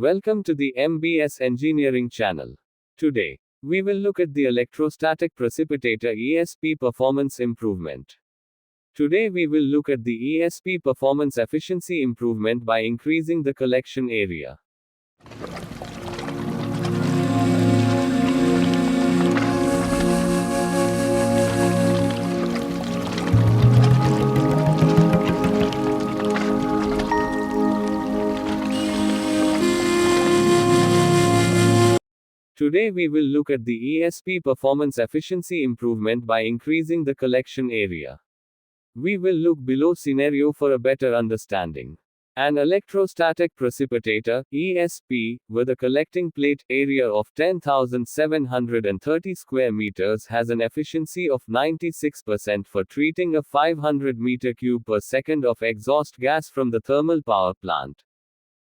Welcome to the MBS Engineering channel. Today, we will look at the Electrostatic Precipitator ESP performance improvement. Today we will look at the ESP performance efficiency improvement by increasing the collection area. Today we will look at the ESP performance efficiency improvement by increasing the collection area. We will look below scenario for a better understanding. An electrostatic precipitator, ESP, with a collecting plate area of 10,730 square meters has an efficiency of 96% for treating a 500 meter cube per second of exhaust gas from the thermal power plant.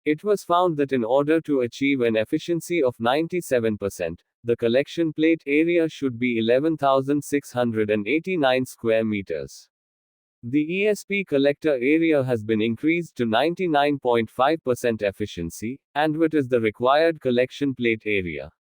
It was found that in order to achieve an efficiency of 97%, the collection plate area should be 11,689 square meters. The ESP collector area has been increased to 99.5% efficiency, and what is the required collection plate area?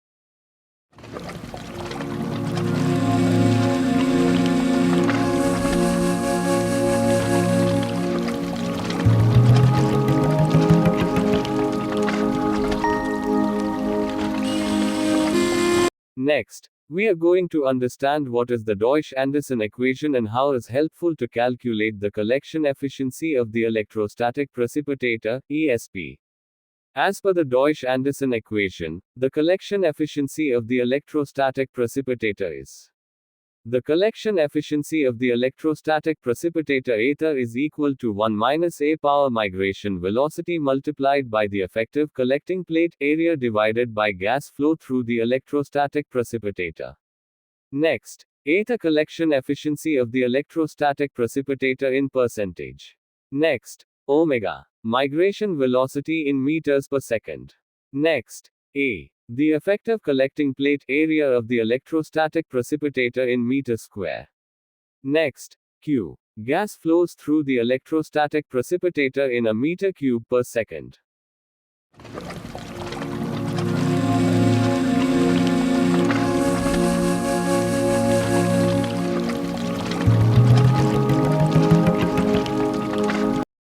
Next, we are going to understand what is the Deutsch-Anderson equation and how it is helpful to calculate the collection efficiency of the electrostatic precipitator, ESP. As per the Deutsch-Anderson equation, the collection efficiency of the electrostatic precipitator is: the collection efficiency of the electrostatic precipitator ether is equal to 1 minus a power migration velocity multiplied by the effective collecting plate area divided by gas flow through the electrostatic precipitator. Next, ether collection efficiency of the electrostatic precipitator in percentage. Next, omega, migration velocity in meters per second. Next, A, the effective collecting plate area of the electrostatic precipitator in meters square. Next, Q, gas flows through the electrostatic precipitator in a meter cube per second.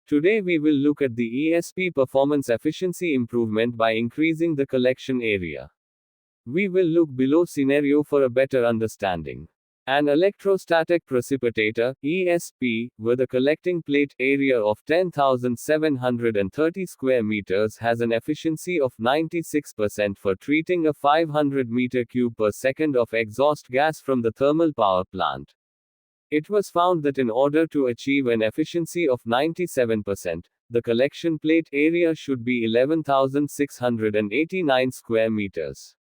Today we will look at the ESP performance efficiency improvement by increasing the collection area. We will look below scenario for a better understanding. An electrostatic precipitator, ESP, with a collecting plate area of 10,730 square meters has an efficiency of 96% for treating a 500 meter cube per second of exhaust gas from the thermal power plant. It was found that in order to achieve an efficiency of 97%, the collection plate area should be 11,689 square meters.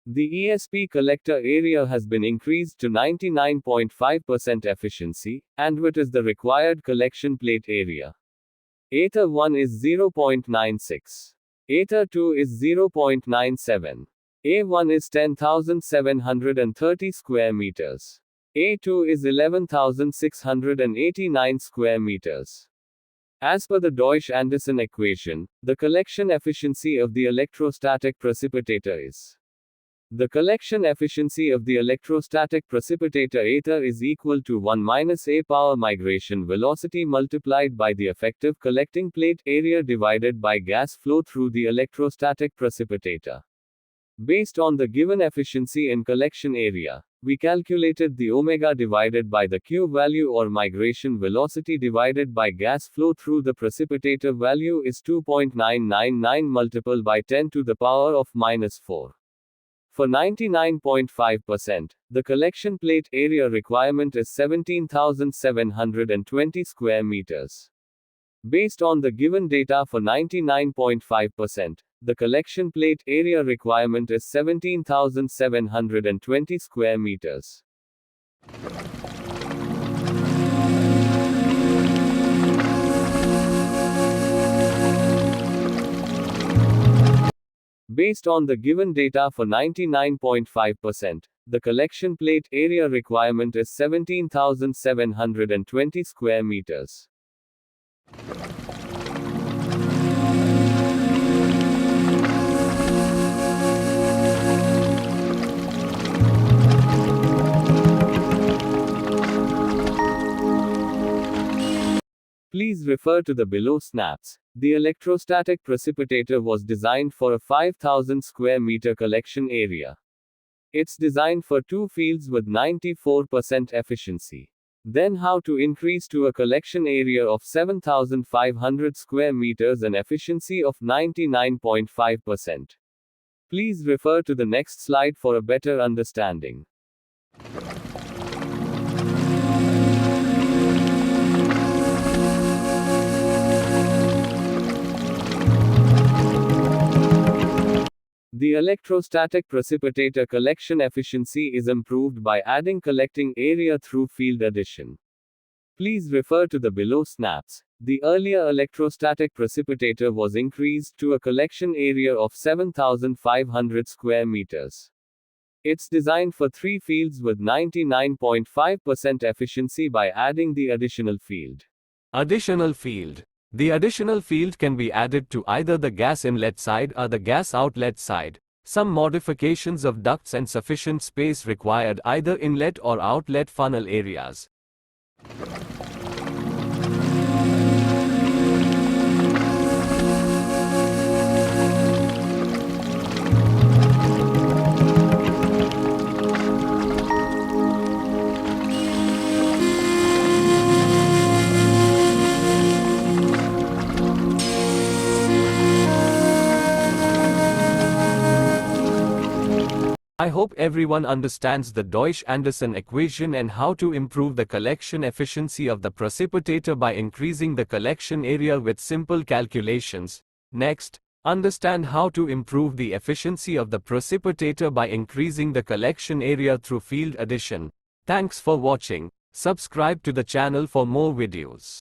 The ESP collector area has been increased to 99.5% efficiency, and what is the required collection plate area? Ether 1 is 0.96. Ether 2 is 0.97. A1 is 10,730 square meters. A2 is 11,689 square meters. As per the Deutsch-Anderson equation, the collection efficiency of the electrostatic precipitator is: the collection efficiency of the electrostatic precipitator ether is equal to 1 minus a power migration velocity multiplied by the effective collecting plate area divided by gas flow through the electrostatic precipitator. Based on the given efficiency and collection area, we calculated the omega divided by the Q value, or migration velocity divided by gas flow through the precipitator value is 2.999 multiple by 10 to the power of minus 4. For 99.5%, the collection plate area requirement is 17,720 square meters. Based on the given data for 99.5%, the collection plate area requirement is 17,720 square meters. Based on the given data for 99.5%, the collection plate area requirement is 17,720 square meters. Please refer to the below snaps. The electrostatic precipitator was designed for a 5,000 square meter collection area. It's designed for two fields with 94% efficiency. Then how to increase to a collection area of 7,500 square meters and efficiency of 99.5%. Please refer to the next slide for a better understanding. The electrostatic precipitator collection efficiency is improved by adding collecting area through field addition. Please refer to the below snaps. The earlier electrostatic precipitator was increased to a collection area of 7,500 square meters. It's designed for three fields with 99.5% efficiency by adding the additional field. Additional field. The additional field can be added to either the gas inlet side or the gas outlet side. Some modifications of ducts and sufficient space required either inlet or outlet funnel areas. I hope everyone understands the Deutsch-Anderson equation and how to improve the collection efficiency of the precipitator by increasing the collection area with simple calculations. Next, understand how to improve the efficiency of the precipitator by increasing the collection area through field addition. Thanks for watching. Subscribe to the channel for more videos.